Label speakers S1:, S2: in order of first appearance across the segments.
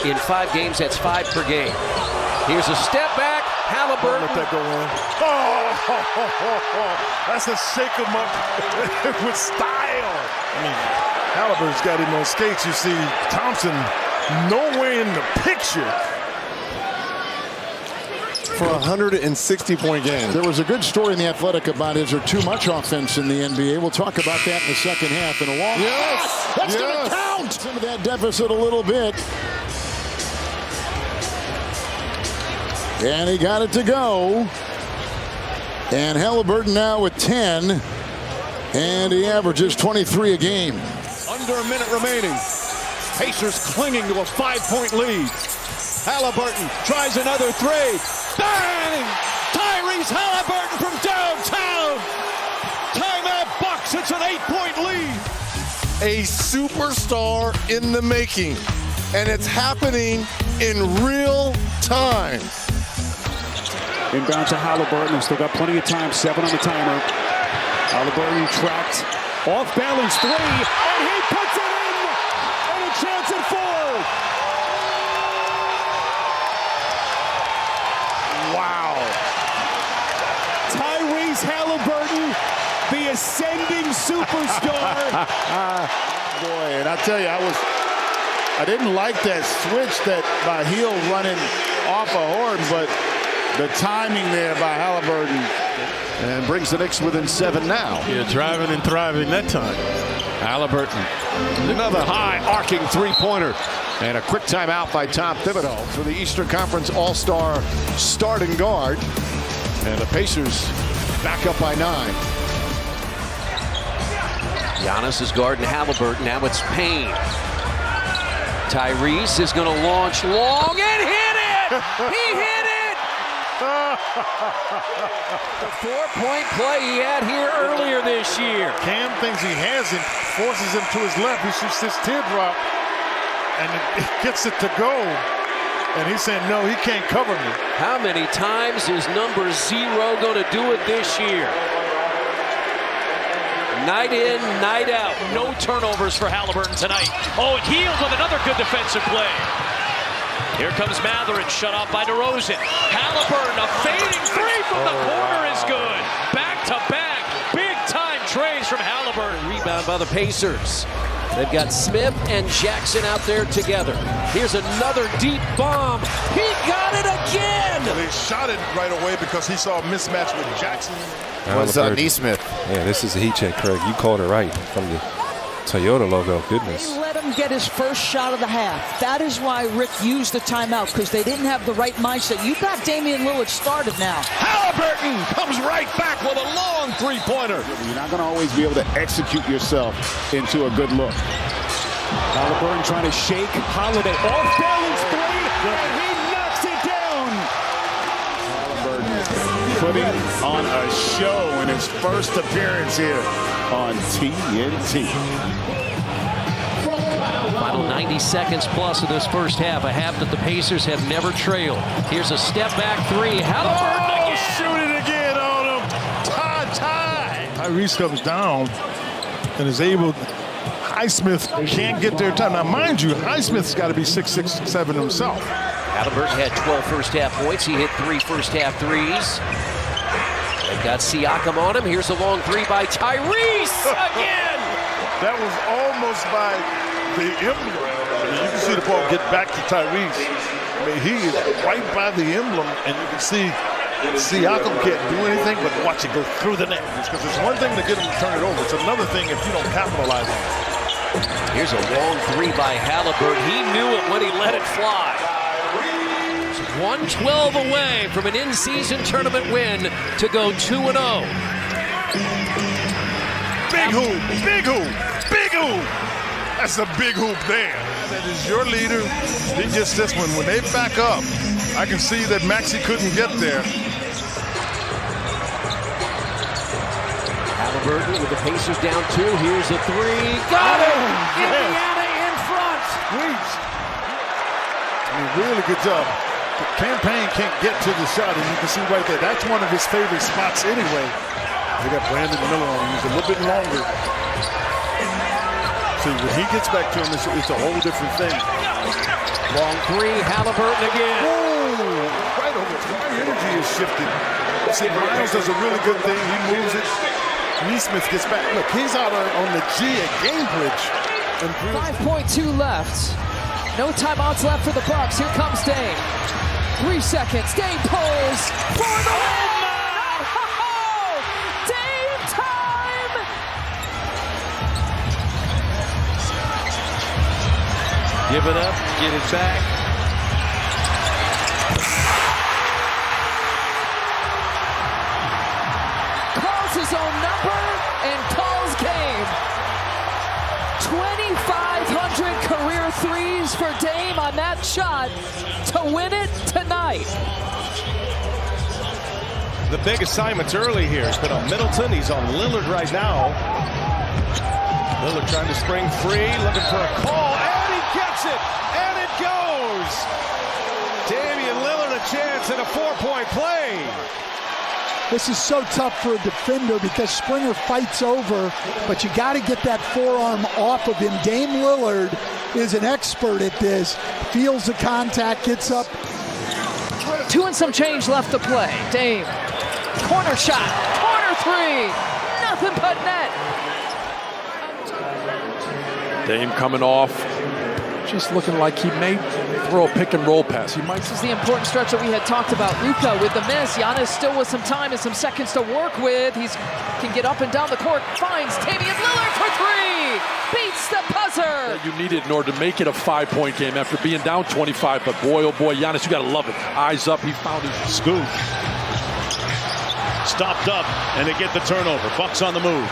S1: In 5 games, that's 5 per game. Here's a step back. Halliburton.
S2: Let that go in. That's a shake him up with style. I mean, Halliburton's got him on skates. You see Thompson nowhere in the picture.
S3: For a 160-point game.
S4: There was a good story in The Athletic about is there too much offense in the NBA. We'll talk about that in the second half. And a long
S2: Yes,
S4: that's going to count. Some of that deficit a little bit. And he got it to go. And Halliburton now with 10. And he averages 23 a game.
S5: Under a minute remaining. Pacers clinging to a 5-point lead. Halliburton tries another three. Bang! Tyrese Halliburton from downtown. Timeout Bucks. It's an 8-point lead.
S3: A superstar in the making. And it's happening in real time.
S6: Inbound to Halliburton. He's still got plenty of time. 7 on the timer. Halliburton tracked. Off balance 3. And he puts it in. And a chance at 4.
S2: Wow.
S6: Tyrese Halliburton, the ascending superstar.
S2: Boy, and I tell you, I didn't like that switch that by Hill running off of Horton, but the timing there by Halliburton and brings the Knicks within 7 now. Yeah, driving and thriving that time.
S5: Halliburton. Another high arcing three-pointer. And a quick timeout by Tom Thibodeau for the Eastern Conference All-Star starting guard. And the Pacers back up by 9.
S1: Giannis is guarding Halliburton. Now it's Payne. Tyrese is going to launch long and hit it! He hit it! The 4-point play he had here earlier this year.
S2: Cam thinks he has him, forces him to his left. He shoots this teardrop, and it gets it to go. And he's saying, no, he can't cover me.
S1: How many times is number 0 going to do it this year? Night in, night out. No turnovers for Halliburton tonight. Oh, and Hield with another good defensive play. Here comes Mathurin, shut off by DeRozan. Halliburton, a fading 3 from the corner is good. Back-to-back, big-time trays from Halliburton. Rebound by the Pacers. They've got Smith and Jackson out there together. Here's another deep bomb. He got it again!
S2: Well, he shot it right away because he saw a mismatch with Jackson.
S3: What's Nesmith?
S7: Yeah, this is a heat check, Craig. You called it right from the Toyota logo. Goodness.
S8: They let him get his first shot of the half. That is why Rick used the timeout, because they didn't have the right mindset. You got Damian Lillard started now.
S5: Halliburton comes right back with a long three-pointer.
S9: You're not going to always be able to execute yourself into a good look.
S6: Halliburton trying to shake Holiday. Off balance 3, and he knocks it down.
S9: Halliburton putting on a show in his first appearance here on TNT.
S1: Final 90 seconds plus of this first half, a half that the Pacers have never trailed. Here's a step-back 3. Halliburton again!
S2: Shoot it again on him. Tie. Tyrese comes down and is able. Highsmith can't get there in time. Now, mind you, Highsmith's got to be 6'6", 6'7" himself.
S1: Halliburton had 12 first-half points. He hit 3 first-half threes. They've got Siakam on him. Here's a long 3 by Tyrese again!
S2: That was almost by the emblem. I mean, you can see the ball get back to Tyrese. I mean, he is right by the emblem, and you can see Siakam can't do anything but watch it go through the net. Because it's one thing to get him to turn it over. It's another thing if you don't capitalize on it.
S1: Here's a long 3 by Halliburton. He knew it when he let it fly. 112 away from an in-season tournament win to go 2-0.
S2: Big hoop, big hoop, big hoop. That's a big hoop there. That is your leader. He gets this one. When they back up, I can see that Maxey couldn't get there.
S1: Halliburton with the Pacers down 2. Here's a 3. Got it! Indiana in front.
S2: Sweet. I mean, really good job. Campaign can't get to the shot, and you can see right there. That's one of his favorite spots anyway. They got Brandon Miller on him. He's a little bit longer. See, when he gets back to him, it's a whole different thing.
S1: Long three, Halliburton again.
S2: Right over. My energy is shifted. See, Miles does a really good thing. He moves it. Nesmith gets back. Look, he's out on the G at Gamebridge.
S8: 5.2 left. No timeouts left for the Bucks. Here comes Dame. 3 seconds. Dame pulls for the win. Oh, Dame time.
S1: Give it up, get it back.
S8: Calls his own number and calls game. 2,500 career threes for Dame on that shot to win it tonight.
S5: The big assignments early here has been on Middleton. He's on Lillard right now. Lillard trying to spring free, looking for a call, and he gets it, and it goes. Damian Lillard a chance at a 4-point play.
S10: This is so tough for a defender because Springer fights over, but you got to get that forearm off of him. Dame Lillard is an expert at this. Feels the contact, gets up.
S8: 2 and some change left to play. Dame, corner shot, corner three, nothing but net.
S11: Dame coming off, just looking like he may throw a pick and roll pass. He might.
S8: This is the important stretch that we had talked about. Luka with the miss. Giannis still with some time and some seconds to work with. He can get up and down the court. Finds Damian Lillard for three. Beats the buzzer.
S11: You need it in order to make it a 5-point game after being down 25. But boy, oh boy, Giannis, you got to love it. Eyes up. He found his
S5: scoop. Stopped up, and they get the turnover. Bucks on the move.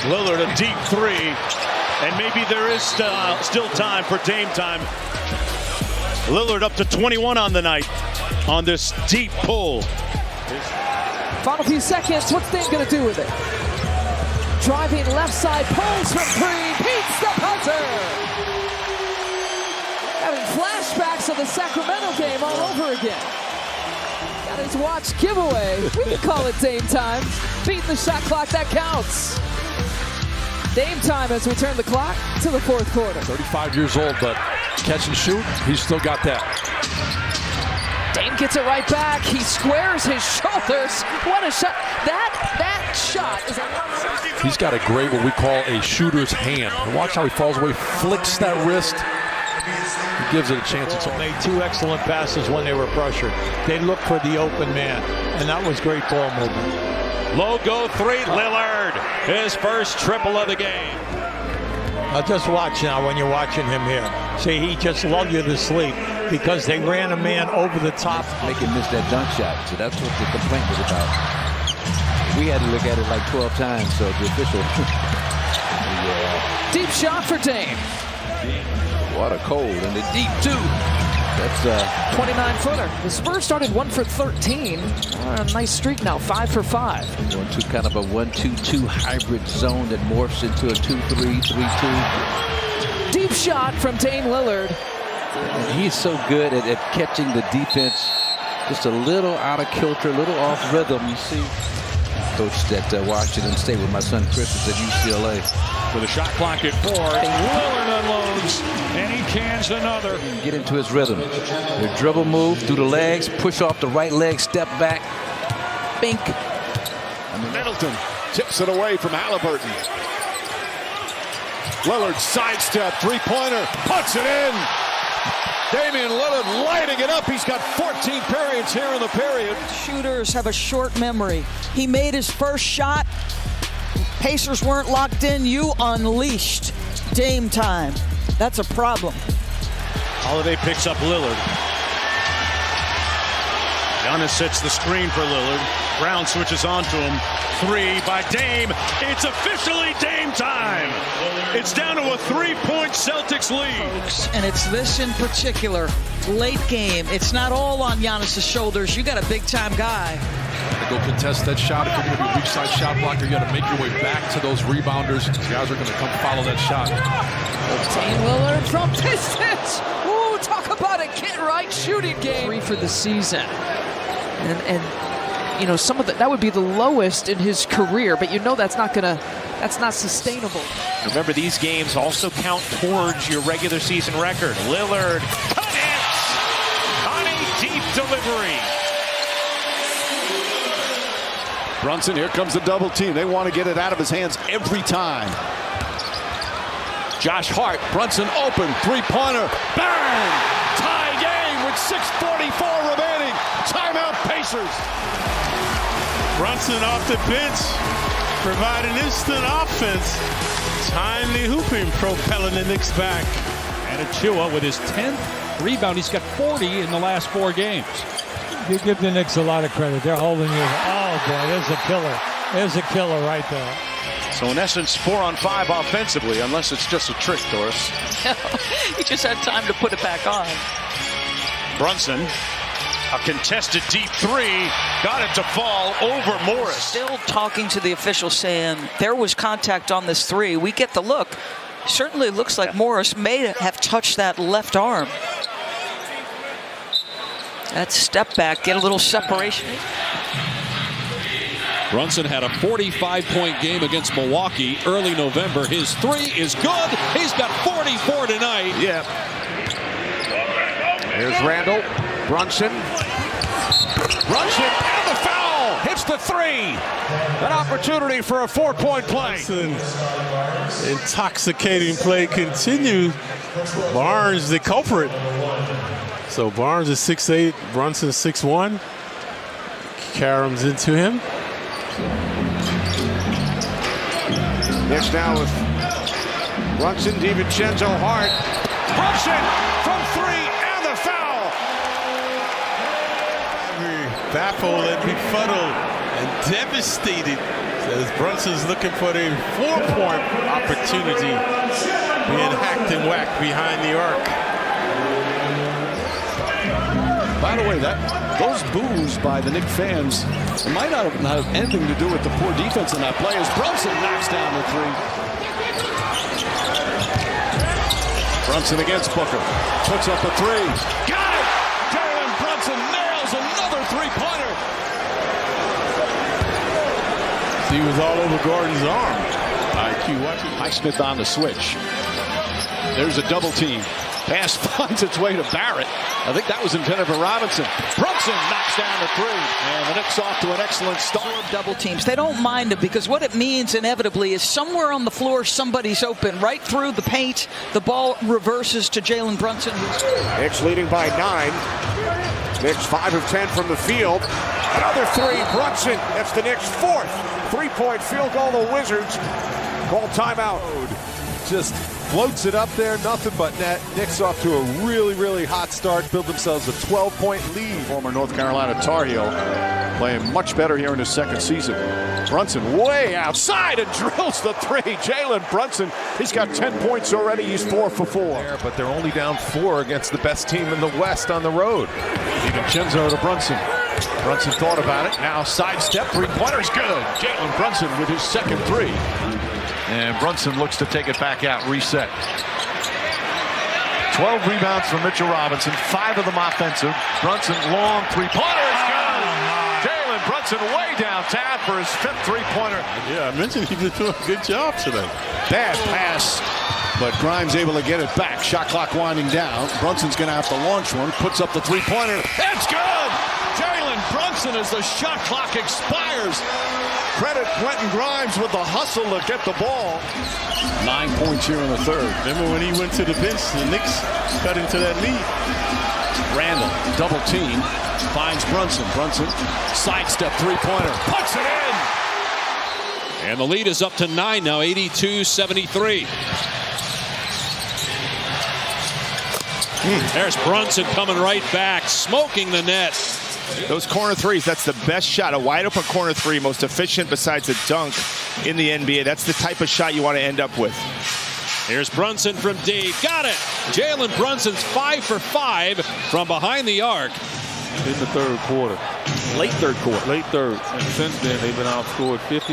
S5: Lillard a deep three, and maybe there is still time for Dame time. Lillard up to 21 on the night on this deep pull.
S8: Final few seconds. What's Dame going to do with it? Driving left side, pulls from three, beats the buzzer. Having flashbacks of the Sacramento game all over again. Got his watch giveaway. We can call it Dame time. Beating the shot clock that counts. Dame time as we turn the clock to the fourth quarter.
S11: 35 years old, but catch and shoot, he's still got that.
S8: Dame gets it right back. He squares his shoulders. What a shot. That shot is a...
S11: He's got a great, what we call a shooter's hand. And watch how he falls away, flicks that wrist. He gives it a chance. It's
S5: made 2 excellent passes when they were pressured. They looked for the open man, and that was great ball movement.
S1: Logo three, Lillard, his first triple of the game.
S5: Now just watch now when you're watching him here. See, he just lulled you to sleep because they ran a man over the top.
S12: Make him miss that dunk shot. So that's what the complaint was about. We had to look at it like 12 times, so the official.
S8: Yeah. Deep shot for Dame.
S12: What a cold, and the deep too. That's
S8: 29-footer. The Spurs started 1 for 13. A nice streak now, 5 for 5.
S12: Going to kind of a 1-2-2 hybrid zone that morphs into a 2-3, 3-2.
S8: Deep shot from Dame Lillard.
S12: And he's so good at catching the defense just a little out of kilter, a little off rhythm. You see, coached at Washington State with my son Chris was at UCLA.
S1: With a shot clock at 4, Lillard unloads, and he cans another.
S12: Get into his rhythm. The dribble move through the legs, push off the right leg, step back, bink.
S5: Middleton tips it away from Halliburton. Lillard sidestep, three-pointer, puts it in. Damian Lillard lighting it up. He's got 14 periods here in the period.
S8: Shooters have a short memory. He made his first shot. Pacers weren't locked in. You unleashed Dame time. That's a problem.
S5: Holiday picks up Lillard. Giannis sets the screen for Lillard. Brown switches on to him. Three by Dame. It's officially Dame time. It's down to a 3-point Celtics lead.
S8: And it's this in particular. Late game. It's not all on Giannis' shoulders. You got a big-time guy.
S11: To go contest that shot. If you're going to be weak side shot blocker, you got to make your way back to those rebounders. These guys are going to come follow that shot.
S8: Dame Lillard from distance. Ooh, talk about a get-right shooting game. 3 for the season. And you know, some of that would be the lowest in his career, but you know that's not going to That's not sustainable.
S1: Remember, these games also count towards your regular season record. Lillard connects on a deep delivery.
S5: Brunson, here comes the double team. They want to get it out of his hands every time. Josh Hart, Brunson open, three-pointer, bang! Tie game with 6:44 remaining. Timeout Pacers.
S2: Brunson off the bench, providing instant offense. Timely hooping, propelling the Knicks back.
S13: And Achua with his 10th rebound. He's got 40 in the last 4 games.
S14: You give the Knicks a lot of credit. They're holding you. Oh, boy, there's a killer. There's a killer right there.
S1: So in essence, 4 on 5 offensively, unless it's just a trick, Doris.
S15: He just had time to put it back on.
S1: Brunson, a contested deep 3, got it to fall over Morris.
S15: Still talking to the official saying there was contact on this 3. We get the look. Certainly looks like Morris may have touched that left arm. That step back, get a little separation.
S13: Brunson had a 45-point game against Milwaukee early November. His 3 is good. He's got 44 tonight.
S5: Yeah. Here's Randall. Brunson. And the foul. Hits the 3. An opportunity for a 4-point play.
S2: Intoxicating play continues. Barnes, the culprit. So Barnes is 6'8", Brunson 6'1". Karam's into him.
S5: Next now with Brunson, DiVincenzo, Hart. Brunson from 3 and the foul.
S2: Baffled and befuddled and devastated as Brunson's looking for a 4-point opportunity, being hacked and whacked behind the arc.
S5: By the way, those boos by the Knicks fans might not have anything to do with the poor defense in that play as Brunson knocks down the 3. Brunson against Booker. Puts up a 3. Got it! Jalen Brunson nails another 3-pointer.
S2: He was all over Gordon's arm. IQ watching.
S5: Highsmith on the switch. There's a double team. Pass finds its way to Barrett. I think that was intended for Robinson. Brunson knocks down the 3. And the Knicks off to an excellent start.
S15: Double teams. They don't mind it because what it means inevitably is somewhere on the floor somebody's open. Right through the paint. The ball reverses to Jalen Brunson.
S5: Knicks leading by 9. Knicks 5 of 10 from the field. Another 3. Brunson. That's the Knicks' 4th 3-point field goal. The Wizards call timeout.
S16: Just floats it up there, nothing but net. Knicks off to a really, really hot start, build themselves a 12-point lead.
S5: Former North Carolina Tar Heel playing much better here in his 2nd season. Brunson way outside and drills the 3. Jalen Brunson, he's got 10 points already. He's 4 for 4.
S7: But they're only down 4 against the best team in the West on the road.
S5: DiVincenzo to Brunson. Brunson thought about it. Now sidestep, 3-pointer's good. Jalen Brunson with his 2nd 3. And Brunson looks to take it back out, reset. 12 rebounds from Mitchell Robinson, 5 of them offensive. Brunson, long 3-pointer is good. Jalen Brunson way downtown for his 5th 3-pointer.
S2: Yeah, I mentioned he was doing a good job today.
S5: Bad pass, but Grimes able to get it back. Shot clock winding down. Brunson's going to have to launch one. Puts up the 3-pointer. It's good! Jalen Brunson as the shot clock expires. Credit Quentin Grimes with the hustle to get the ball. 9 points here in the 3rd.
S2: Remember when he went to the bench, the Knicks cut into that lead.
S5: Randall, double team, finds Brunson. Brunson, sidestep 3-pointer, puts it in!
S13: And the lead is up to 9 now, 82-73. There's Brunson coming right back, smoking the net.
S17: Those corner threes, that's the best shot. A wide open corner 3, most efficient besides a dunk in the NBA. That's the type of shot you want to end up with.
S13: Here's Brunson from deep. Got it! Jalen Brunson's 5 for 5 from behind the arc.
S18: In the 3rd quarter.
S5: Late 3rd quarter.
S18: Late 3rd. And since then, they've been outscored 50-23.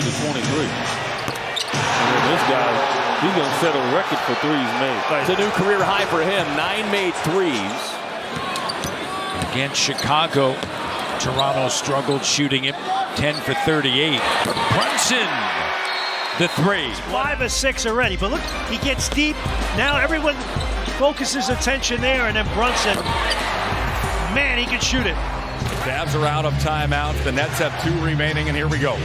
S18: And this guy, he's going to set a record for threes made.
S1: It's a new career high for him. 9 made threes. Against Chicago, Toronto struggled shooting it. 10 for 38. Brunson the three.
S19: 5 or 6 already, but look, he gets deep. Now everyone focuses attention there, and then Brunson, man, he can shoot it.
S1: Cavs are out of timeouts. The Nets have 2 remaining, and here we go.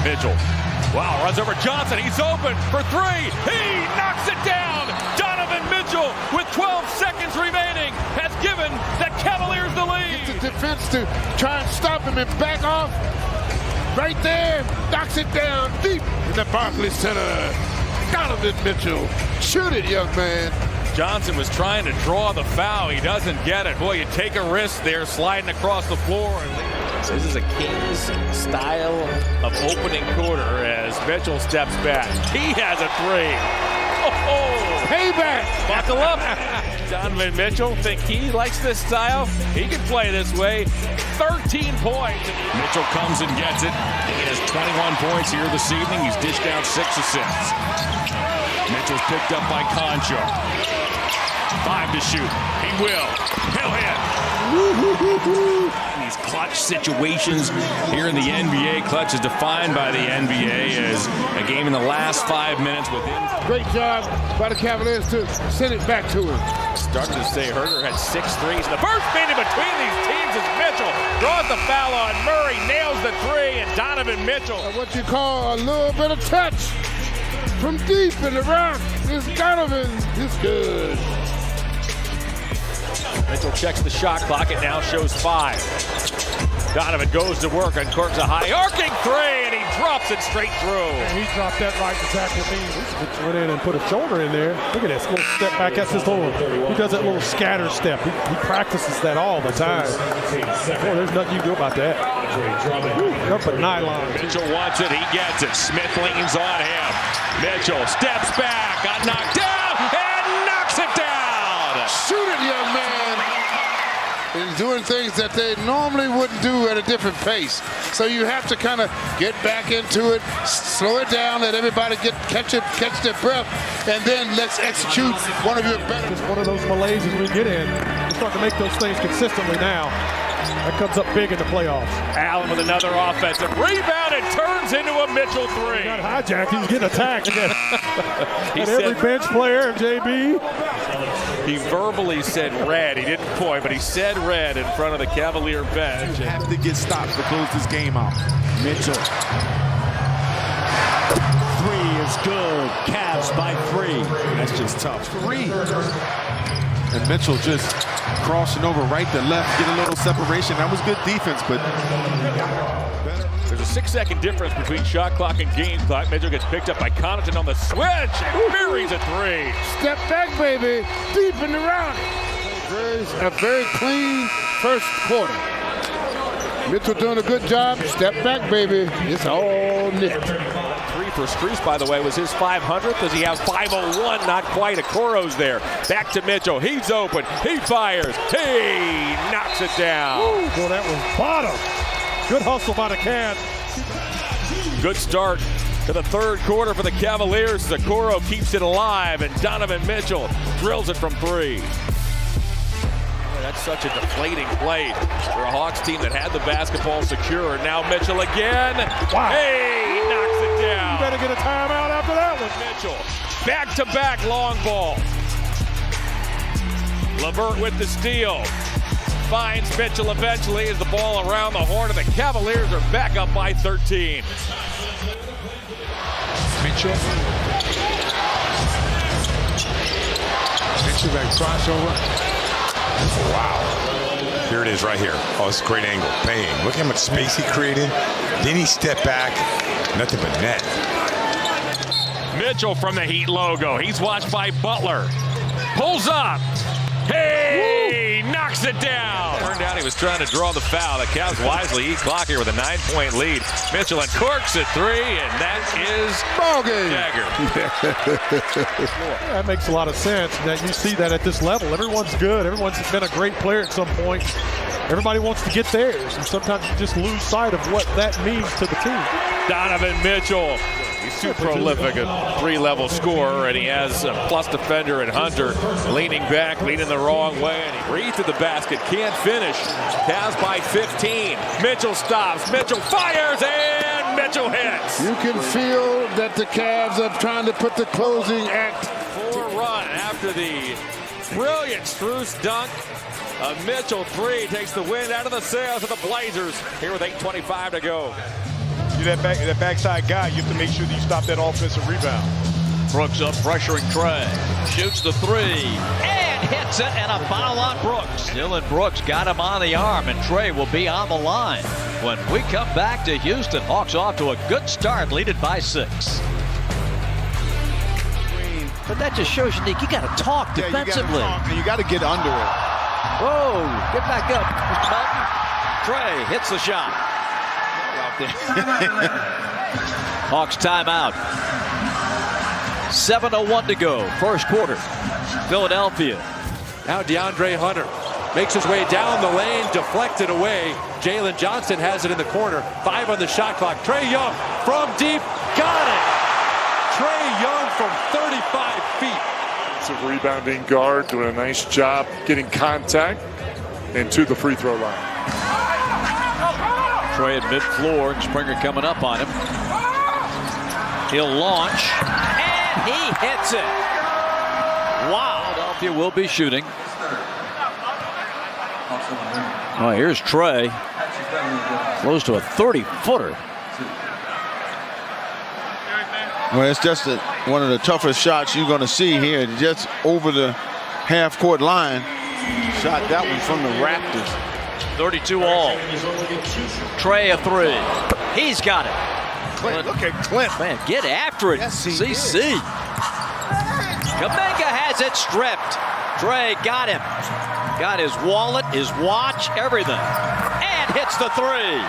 S1: Mitchell. Wow, runs over Johnson. He's open for 3. He knocks it down. Donovan Mitchell, with 12 seconds remaining, has given the Cavaliers the lead.
S4: Gets the defense to try and stop him and back off. Right there, knocks it down deep in the Barclays Center. Donovan Mitchell. Shoot it, young man.
S1: Johnson was trying to draw the foul. He doesn't get it. Boy, you take a risk there sliding across the floor. So this is a Kings style of opening quarter as Mitchell steps back. He has a 3. Oh,
S4: payback.
S1: Buckle up. Donovan Mitchell, think he likes this style? He can play this way. 13 points.
S13: Mitchell comes and gets it. He has 21 points here this evening. He's dished out 6 assists. Mitchell's picked up by Concho. 5 to shoot. He will. He'll hit. These clutch situations here in the NBA. Clutch is defined by the NBA as a game in the last 5 minutes within.
S4: Great job by the Cavaliers to send it back to him.
S1: Started to say Herter had 6 threes. The first meeting between these teams is Mitchell. Draws the foul on Murray, nails the 3, and Donovan Mitchell.
S4: What you call a little bit of touch from deep in the rock. This Donovan is good.
S1: Mitchell checks the shot clock. It now shows 5. Donovan goes to work and corks a high arcing 3, and he drops it straight through.
S11: And he dropped that right exactly. He went in and put a shoulder in there. Look at this little step back. That's his little. He does that little scatter step. He practices that all the time. Boy, there's nothing you can do about that. Up a nylon.
S1: Mitchell wants it. He gets it. Smith leans on him. Mitchell steps back, got knocked down, and knocks it down.
S4: Shoot it, young man. And doing things that they normally wouldn't do at a different pace. So you have to kind of get back into it, slow it down, let everybody catch their breath, and then let's execute one of your better.
S11: Just one of those malaises we get in. We're starting to make those things consistently now. That comes up big in the playoffs.
S1: Allen with another offensive rebound and turns into a Mitchell 3.
S11: He got hijacked. He's getting attacked again. He said, every bench player, JB.
S1: He verbally said red. He didn't point, but he said red in front of the Cavalier bench.
S9: Have to get stops to close this game out.
S5: Mitchell. 3 is good. Cavs by 3.
S9: That's just tough. 3. And Mitchell just crossing over right to left, get a little separation. That was good defense, but
S1: there's a 6-second difference between shot clock and game clock. Mitchell gets picked up by Connaughton on the switch and buries a 3.
S4: Step back, baby. Deep in the round. A very clean first quarter. Mitchell doing a good job. Step back, baby. It's all net.
S1: 3 for Strus, by the way, was his 500th. Does he have 501? Not quite. Okoro's there. Back to Mitchell. He's open. He fires. He knocks it down.
S11: Ooh, boy, that was bottom. Good hustle by the Cavs.
S1: Good start to the third quarter for the Cavaliers. Okoro keeps it alive, and Donovan Mitchell drills it from 3. That's such a deflating play for a Hawks team that had the basketball secure. Now Mitchell again.
S11: Wow.
S1: Hey, he knocks it down.
S11: You better get a timeout after that one.
S1: Mitchell, back-to-back long ball. LeVert with the steal. Finds Mitchell eventually as the ball around the horn of the Cavaliers are back up by 13.
S20: Mitchell. Mitchell, that crossover.
S21: Wow. Here it is right here. Oh, it's a great angle. Bang. Look how much space he created. Then he stepped back. Nothing but net.
S1: Mitchell from the Heat logo. He's watched by Butler. Pulls up. Hey! Woo! Knocks it down. Turned out he was trying to draw the foul. The Cavs wisely eat clock here with a 9-point lead. Mitchell and corks at 3, and that is
S4: ball game.
S1: Dagger.
S11: That makes a lot of sense. That you see that at this level. Everyone's good. Everyone's been a great player at some point. Everybody wants to get theirs, and sometimes you just lose sight of what that means to the team.
S1: Donovan Mitchell. He's too prolific, a 3-level scorer, and he has a plus defender in Hunter leaning back, leaning the wrong way, and he reads to the basket, can't finish. Cavs by 15. Mitchell stops. Mitchell fires and
S13: Mitchell hits.
S4: You can feel that the Cavs are trying to put the closing act.
S16: 4-run after the brilliant Strus dunk. A Mitchell 3 takes the wind out of the sails of the Blazers here with 8:25 to go.
S3: You're that backside guy. You have to make sure that you stop that offensive rebound.
S1: Brooks up pressuring Trey. Shoots the three and hits it, and a foul on Brooks. Dylan Brooks got him on the arm, and Trey will be on the line. When we come back to Houston, Hawks off to a good start, leading by 6.
S15: But that just shows you, Nick, you got to talk defensively.
S3: You got to get under it.
S1: Whoa, get back up, Mr. Melton. Trey hits the shot. Hawks timeout. 7:01 to go, first quarter. Philadelphia.
S7: Now DeAndre Hunter makes his way down the lane, deflected away. Jalen Johnson has it in the corner. 5 on the shot clock. Trae Young from deep, got it. Trae Young from 35 feet.
S22: It's a rebounding guard doing a nice job getting contact and to the free throw line.
S1: Trey at mid-floor, and Springer coming up on him. He'll launch, and he hits it. Wow. Philadelphia will be shooting. Oh, here's Trey. Close to a 30-footer.
S23: Well, it's just one of the toughest shots you're going to see here. Just over the half-court line. Shot that one from the Raptors.
S1: 32 all. Trey a 3. He's got it.
S23: Clint, look at Clint.
S1: Man, get after it.
S23: Yes,
S1: CC. Kuminga has it stripped. Trey got him. Got his wallet, his watch, everything. And hits the 3.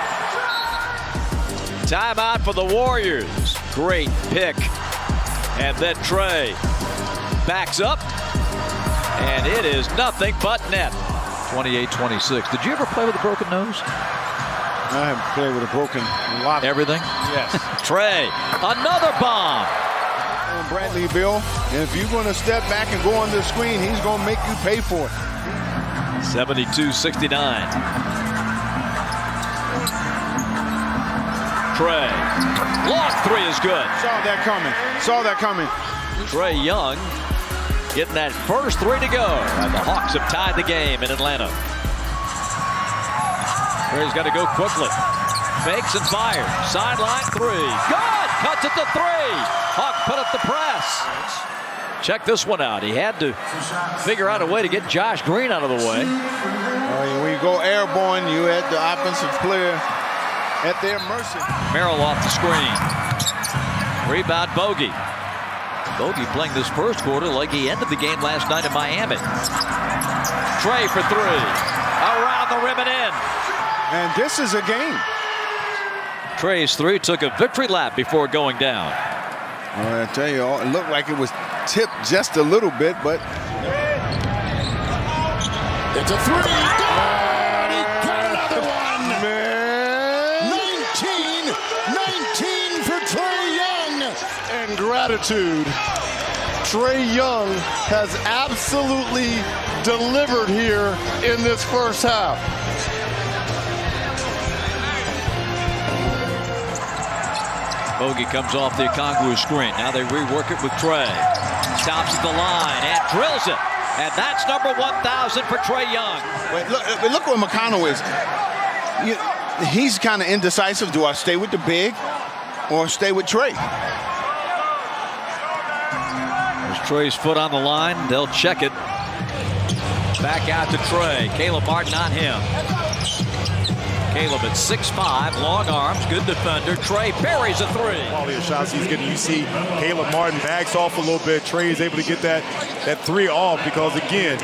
S1: Timeout for the Warriors. Great pick. And then Trey backs up. And it is nothing but net. 28-26. Did you ever play with a broken nose?
S23: I haven't played with a broken lot.
S1: Everything?
S23: Yes.
S1: Trey, another bomb.
S23: Bradley Beal, and if you're going to step back and go on the screen, he's going to make you pay for it.
S1: 72-69. Trey, long 3 is good.
S23: Saw that coming. Saw that coming.
S1: Trey Young getting that first 3 to go. And the Hawks have tied the game in Atlanta. Trey's got to go quickly. Fakes and fires. Sideline 3. Good! Cuts it to 3. Hawks put up the press. Check this one out. He had to figure out a way to get Josh Green out of the way.
S23: When you go airborne, you had the offensive player at their mercy.
S1: Merrill off the screen. Rebound Bogey. Bogey playing this first quarter like he ended the game last night in Miami. Trey for 3. Around the rim and in.
S23: And this is a game.
S1: Trey's 3 took a victory lap before going down.
S23: Well, I tell you, it looked like it was tipped just a little bit, but
S4: It's a 3. And he got another one. Man. 19 for Trae Young.
S22: And gratitude. Trae Young has absolutely delivered here in this first half.
S1: Bogey comes off the Okongwu screen. Now they rework it with Trey. Stops at the line and drills it. And that's number 1,000 for Trae Young.
S23: Wait, look where McConnell is. He's kind of indecisive. Do I stay with the big or stay with Trey?
S1: There's Trey's foot on the line. They'll check it. Back out to Trey. Caleb Martin on him. Caleb at 6'5", long arms, good defender. Trey buries a 3.
S3: Quality of shots he's getting. You see Caleb Martin backs off a little bit. Trey is able to get that 3 off because, again,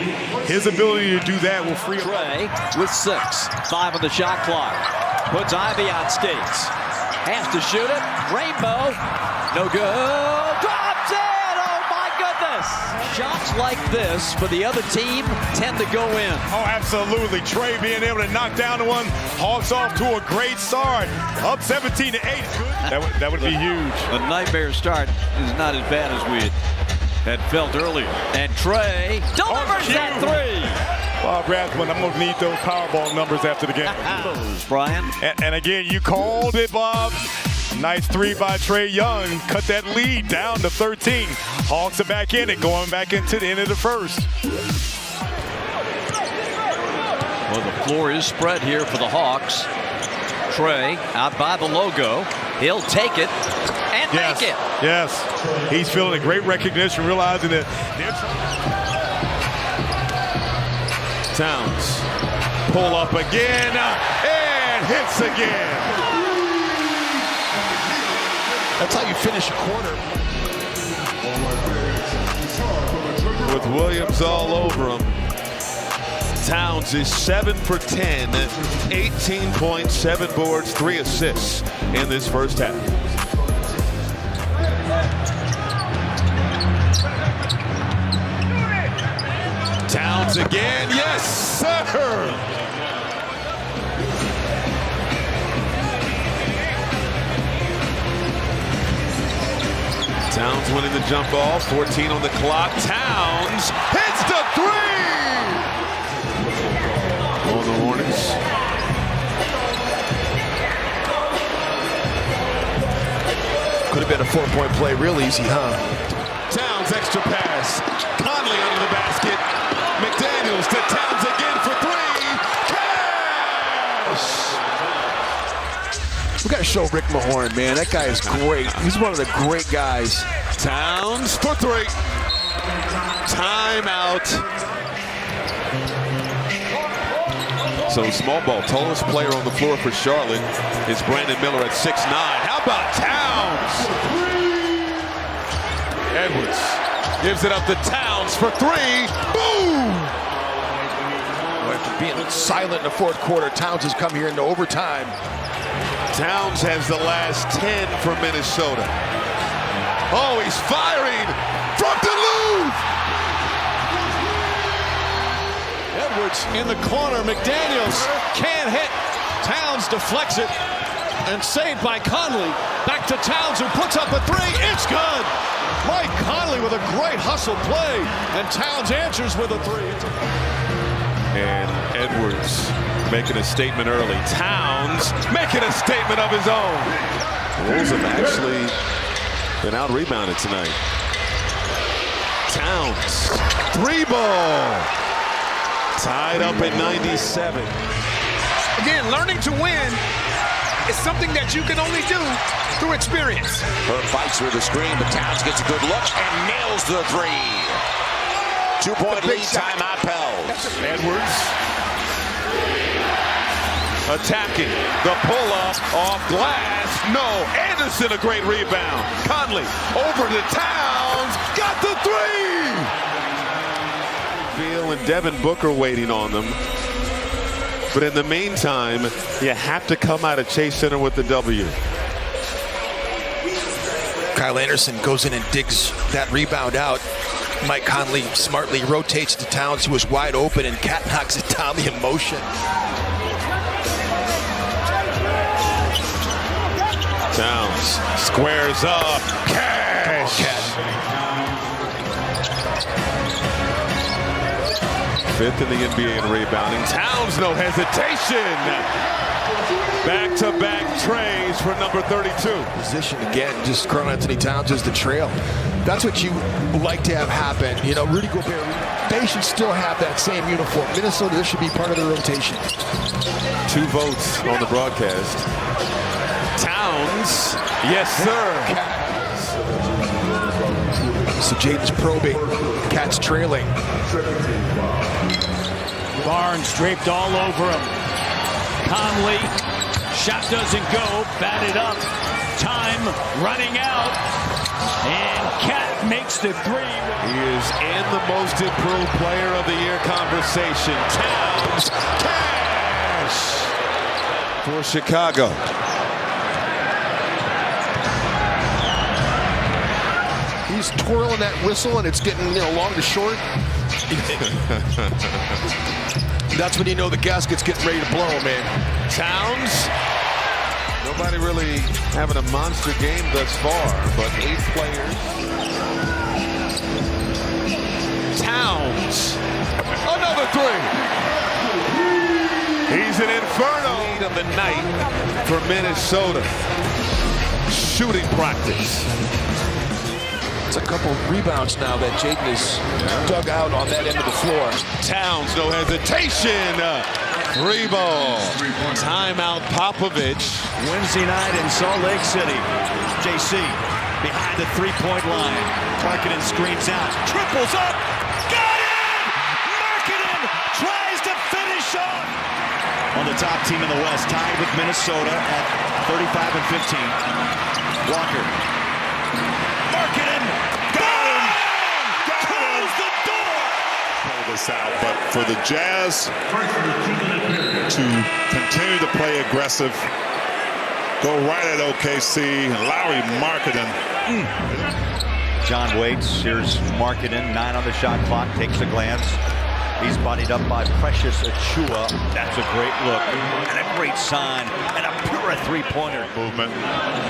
S3: his ability to do that will free
S1: Trey with 6. 5 on the shot clock. Puts Ivy on skates. Has to shoot it. Rainbow. No good. Drops it. Oh, my goodness. Shots like this for the other team tend to go in.
S3: Oh, absolutely. Trey being able to knock down the one. Hawks off to a great start. Up 17-8. That would be huge.
S1: A nightmare start is not as bad as we had felt earlier. And Trey delivers that 3.
S3: Bob Rathman, I'm going to need those Powerball numbers after the game.
S1: Brian.
S3: And again, you called it, Bob. Nice three by Trae Young. Cut that lead down to 13. Hawks are back in it, going back into the end of the first.
S1: Well, the floor is spread here for the Hawks. Trae out by the logo. He'll take it and make it.
S3: Yes. He's feeling a great recognition, realizing that
S9: Towns. Pull up again and hits again.
S5: That's how you finish a quarter.
S9: With Williams all over him. Towns is 7 for 10, 18 points, 7 boards, 3 assists in this first half. Towns again, yes, sir! Towns winning the jump ball, 14 on the clock. Towns hits the three! On the Hornets.
S5: Could have been a 4-point play real easy, huh?
S9: Towns extra pass. Conley under the basket. McDaniels to Towns again for three. Cash!
S5: We got to show Rick Mahorn, man. That guy is great. He's one of the great guys.
S9: Towns for three. Timeout. So small ball, tallest player on the floor for Charlotte is Brandon Miller at 6'9". How about Towns? Edwards gives it up to Towns for three. Boom!
S5: After being silent in the fourth quarter, Towns has come here into overtime.
S9: Towns has the last 10 for Minnesota. Oh, he's firing from Duluth!
S5: Edwards in the corner. McDaniels can't hit. Towns deflects it and saved by Conley. Back to Towns, who puts up a three. It's good. Mike Conley with a great hustle play, and Towns answers with a three.
S9: And Edwards making a statement early. Towns making a statement of his own. Wolves have actually been out-rebounded tonight. Towns, three ball. Tied up at 97.
S5: Again, learning to win is something that you can only do through experience.
S6: Herb fights through the screen, but Towns gets a good look and nails the three. 2-point lead, timeout Pels.
S9: Edwards attacking the pull-up off glass. No, Anderson a great rebound. Conley over to Towns, got the three! Beal and Devin Booker waiting on them. But in the meantime, you have to come out of Chase Center with the W.
S5: Kyle Anderson goes in and digs that rebound out. Mike Conley smartly rotates to Towns, who was wide open, and Cat knocks it down the motion.
S9: Towns squares up. Cash! Fifth in the NBA in rebounding. Towns, no hesitation. Back-to-back trays for number 32.
S5: Position again, just Karl Anthony Towns is the trail. That's what you like to have happen. You know, Rudy Gobert, they should still have that same uniform. Minnesota, this should be part of the rotation.
S9: 2 votes on the broadcast. Towns, yes sir.
S5: So Jaden's probing, Cat's trailing.
S19: Barnes draped all over him. Conley, shot doesn't go, batted up. Time running out. And Cat makes the three.
S9: He is in the most improved player of the year conversation. Towns, cash for Chicago.
S5: He's twirling that whistle and it's getting, long to short. That's when you know the gasket's getting ready to blow, man.
S9: Towns, nobody really having a monster game thus far, but 8 players. Towns, another three. He's an inferno. Lead of the night for Minnesota. shooting practice.
S8: It's a couple rebounds now that Jaden is dug out on that end of the floor.
S9: Towns, no hesitation. 3 ball. Timeout Popovich.
S19: Wednesday night in Salt Lake City. JC behind the three-point line. Markkanen screens out. Triples up. Got it! Markkanen tries to finish off. On the top team in the West, tied with Minnesota at 35 and 15. Walker. Markkanen. Got him! Close the door!
S10: Pull this out, but for the Jazz to continue to play aggressive, go right at OKC, Lauri Markkanen.
S19: John waits. Here's Markkanen, 9 on the shot clock, takes a glance. He's bodied up by Precious Achiuwa. That's a great look and a great sign and a pure three-pointer.
S10: Movement,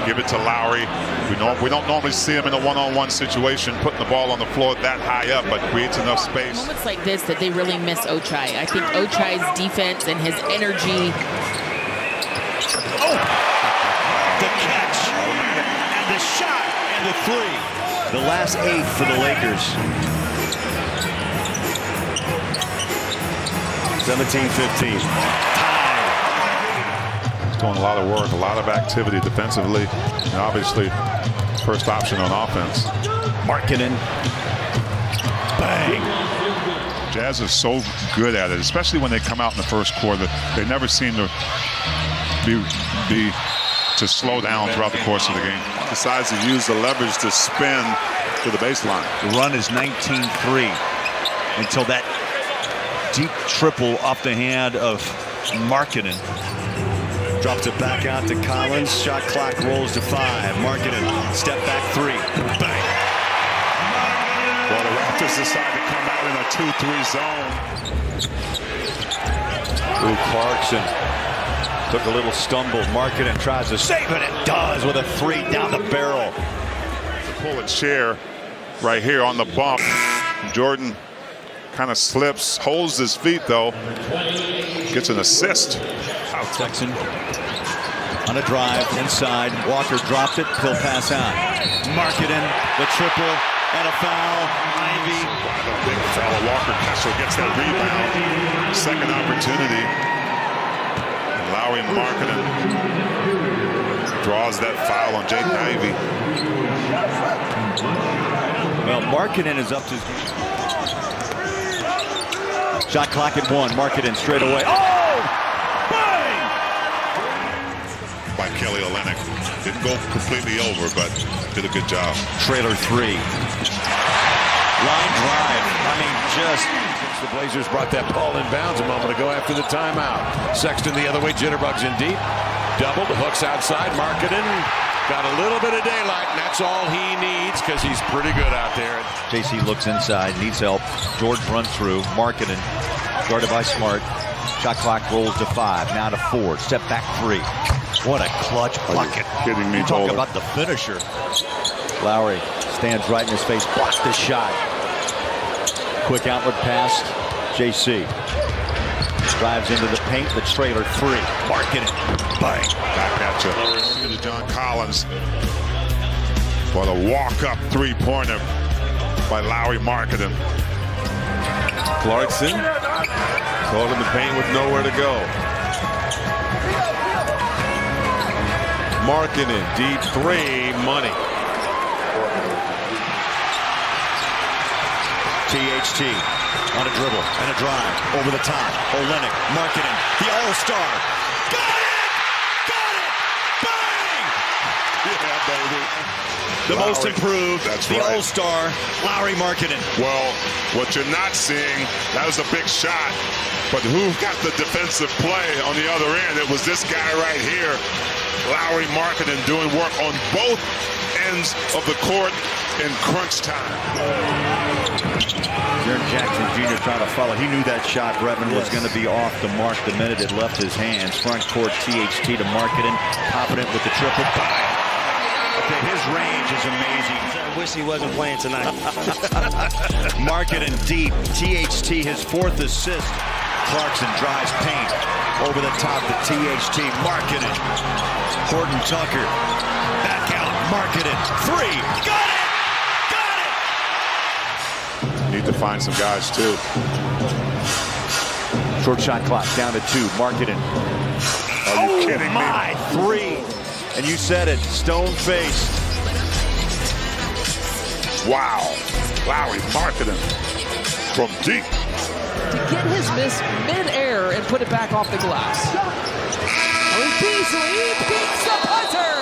S10: give it to Lauri. We don't normally see him in a one-on-one situation, putting the ball on the floor that high up, but creates enough space.
S12: Moments like this that they really miss Ochai. I think Ochai's defense and his energy.
S19: Oh! The catch and the shot and the three. The last 8 for the Lakers. 17-15.
S10: He's doing a lot of work, a lot of activity defensively, and obviously first option on offense.
S19: Markkanen. Bang.
S10: Jazz is so good at it, especially when they come out in the first quarter. They never seem to to slow down throughout the course of the game. Decides to use the leverage to spin to the baseline.
S19: The run is 19-3 until that deep triple off the hand of Markkanen. Drops it back out to Collins. Shot clock rolls to 5. Markkanen, step back 3. Bang.
S10: Well, the Raptors decide to come out in a 2-3 zone.
S19: Ooh, Clarkson took a little stumble. Markkanen tries to save it and does with a 3 down the barrel.
S10: Pull a chair right here on the bump. Jordan kind of slips, holds his feet though, gets an assist.
S19: Out Texan on a drive inside. Walker dropped it. He'll pass out. Markkanen, the triple and a foul. Ivy.
S10: The big foul. Walker Kessler gets that rebound. Second opportunity. Lauri Markkanen draws that foul on Jaden Ivey.
S19: Well, Markkanen is up to. Shot clock at 1. Markkanen straight away. Oh! Bang!
S10: By Kelly Olynyk. Didn't go completely over, but did a good job.
S19: Trailer 3. Line drive. I mean, just.
S7: The Blazers brought that ball in bounds a moment ago after the timeout. Sexton the other way. Jitterbugs in deep. Doubled. Hooks outside. Markkanen got a little bit of daylight, and that's all he needs because he's pretty good out there.
S19: JC looks inside, needs help. George runs through. Markkanen guarded by Smart. Shot clock rolls to 5. Now to 4. Step back 3. What a clutch bucket.
S10: Kidding me,
S19: you talk about the finisher. Lauri stands right in his face. Blocks the shot. Quick outward pass. JC drives into the paint. The trailer 3. Markkanen. Bang.
S10: Back at you. To John Collins. For the walk-up three-pointer by Lauri Markkanen.
S9: Clarkson caught in the paint with nowhere to go. Markkanen, deep 3, money.
S19: THT on a dribble and a drive over the top. Olynyk, Markkanen, the All-Star. Got it! Got it! Bang!
S10: Yeah, baby.
S19: The
S10: Lauri,
S19: most improved,
S10: that's
S19: the
S10: right.
S19: All-Star, Lauri Markkanen.
S10: Well, what you're not seeing, that was a big shot. But who got the defensive play on the other end? It was this guy right here, Lauri Markkanen, doing work on both ends of the court in crunch time.
S19: Jaren Jackson Jr. trying to follow. He knew that shot, Brevin, was going to be off the mark the minute it left his hands. Front court THT to Markkanen, confident with the triple. Bang! Okay, his range is amazing.
S24: I wish he wasn't playing tonight.
S19: Markkanen deep. THT his 4th assist. Clarkson drives paint over the top to THT. Markkanen. Horton Tucker back out. Marketing. Three. Got it!
S22: Need to find some guys, too.
S19: Short shot clock down to 2. Marketing.
S22: Are you kidding me?
S19: My 3. And you said it. Stone-faced.
S22: Wow. Lauri Markkanen from deep.
S2: To get his miss mid-air and put it back off the glass. Beasley beats the buzzer.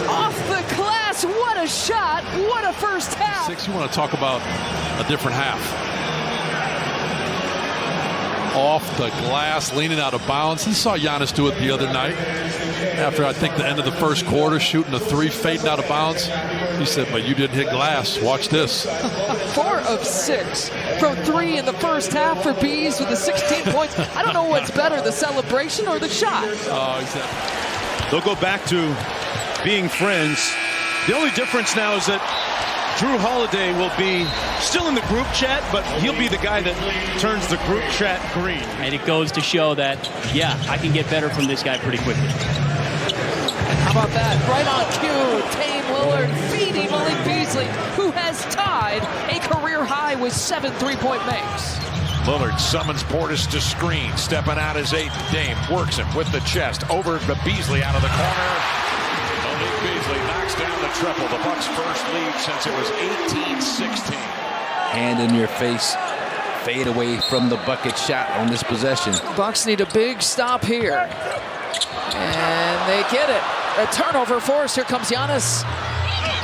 S2: Off the glass. What a shot. What a first half.
S7: You want to talk about a different half. Off the glass, leaning out of bounds. He saw Giannis do it the other night. After, I think, the end of the first quarter, shooting a 3, fading out of bounds. He said, but you didn't hit glass. Watch this.
S2: 4 of 6 from 3 in the first half for Bees with the 16 points. I don't know what's better, the celebration or the shot.
S7: Oh, exactly.
S19: They'll go back to being friends. The only difference now is that Drew Holiday will be still in the group chat, but he'll be the guy that turns the group chat green.
S14: And it goes to show that, yeah, I can get better from this guy pretty quickly.
S2: How about that? Right on cue, Dame Lillard feeding Malik Beasley, who has tied a career high with 7 3-point makes.
S6: Lillard summons Portis to screen. Stepping out is Aiden. Dame works him with the chest. Over to Beasley out of the corner. Malik Beasley knocks down the triple. The Bucks' first lead since it was 18-16.
S8: Hand in your face. Fade away from the bucket shot on this possession.
S2: Bucks need a big stop here. And they get it. A turnover forced. Here comes Giannis.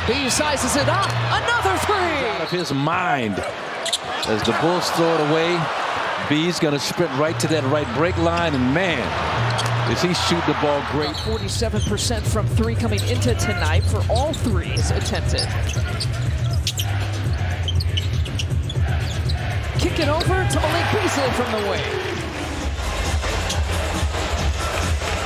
S2: B sizes it up. Another 3.
S8: Out of his mind. As the Bulls throw it away, B's going to sprint right to that right break line. And man, is he shoot the ball great.
S2: 47% from 3 coming into tonight for all 3s attempted. Kick it over to Malik Beasley from the wing.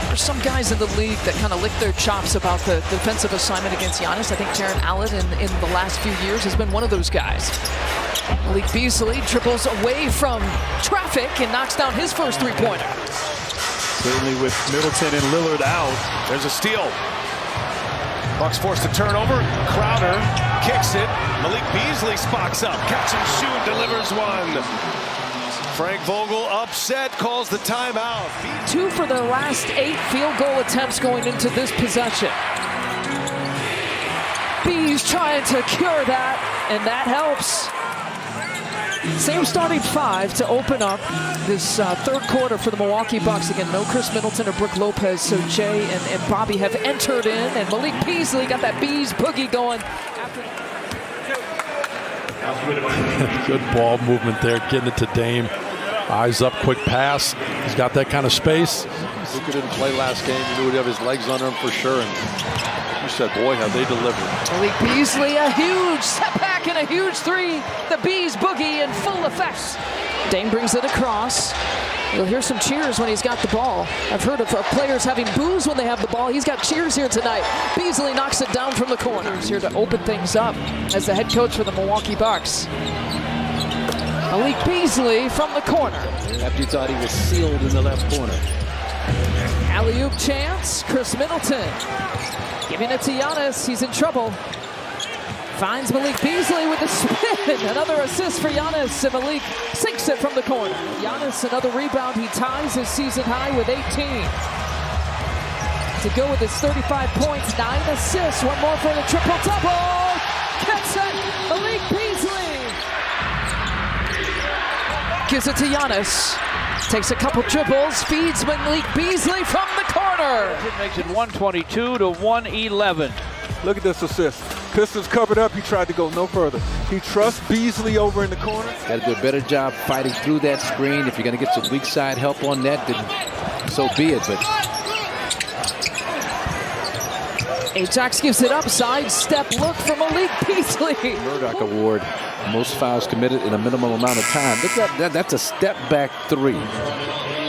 S2: There's some guys in the league that kind of lick their chops about the defensive assignment against Giannis. I think Jaron Allen in the last few years has been one of those guys. Malik Beasley dribbles away from traffic and knocks down his first 3-pointer.
S19: Certainly with Middleton and Lillard out, there's a steal. Bucks forced a turnover. Crowder kicks it. Malik Beasley spots up. Catch and shoot, delivers one. Frank Vogel upset, calls the timeout.
S2: 2 for their last 8 field goal attempts going into this possession. Bees trying to cure that, and that helps. Same starting 5 to open up this third quarter for the Milwaukee Bucks. Again, no Chris Middleton or Brook Lopez, so Jay and Bobby have entered in, and Malik Beasley got that Bees boogie going.
S7: Good ball movement there, getting it to Dame. Eyes up, quick pass. He's got that kind of space. Luka didn't play last game. He knew he'd have his legs under him for sure. And you said, boy, have they delivered.
S2: Malik Beasley, a huge setback and a huge 3. The Bees boogie in full effect. Dame brings it across. You'll hear some cheers when he's got the ball. I've heard of players having boos when they have the ball. He's got cheers here tonight. Beasley knocks it down from the corner. He's here to open things up as the head coach for the Milwaukee Bucks. Malik Beasley from the corner.
S8: After you thought he was sealed in the left corner.
S2: Alley-oop chance. Chris Middleton giving it to Giannis. He's in trouble. Finds Malik Beasley with the spin. Another assist for Giannis, and Malik sinks it from the corner. Giannis, another rebound. He ties his season high with 18. To go with his 35 points, 9 assists. One more for the triple-double. Gets it, Malik Beasley. Gives it to Giannis. Takes a couple dribbles, feeds Malik Beasley from the corner.
S17: It makes it 122 to 111. Look at this assist. Pistons covered up. He tried to go no further. He trusts Beasley over in the corner.
S8: Got to do a better job fighting through that screen. If you're going to get some weak side help on that, then so be it. But
S2: Ajax gives it up. Sidestep look for Malik Beasley.
S8: Murdoch Award. Most fouls committed in a minimal amount of time. That's a step back 3.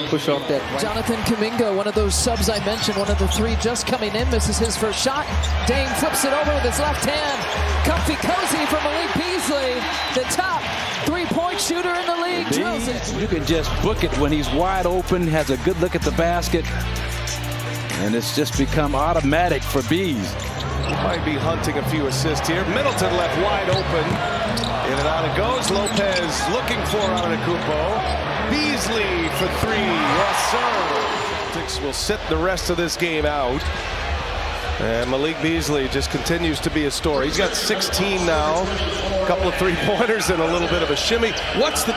S8: Push off that right.
S2: Jonathan Kuminga, one of those subs I mentioned, one of the 3 just coming in, misses his first shot. Dame flips it over with his left hand. Comfy cozy for Malik Beasley, the top 3-point shooter in the league. Drills it.
S8: You can just book it when he's wide open, has a good look at the basket. And it's just become automatic for Bees.
S11: Might be hunting a few assists here. Middleton left wide open. In and out it goes. Lopez looking for Antetokounmpo. Beasley for three. Yes, sir. Celtics will sit the rest of this game out. And Malik Beasley just continues to be a story. He's got 16 now. A couple of three-pointers and a little bit of a shimmy. What's the difference?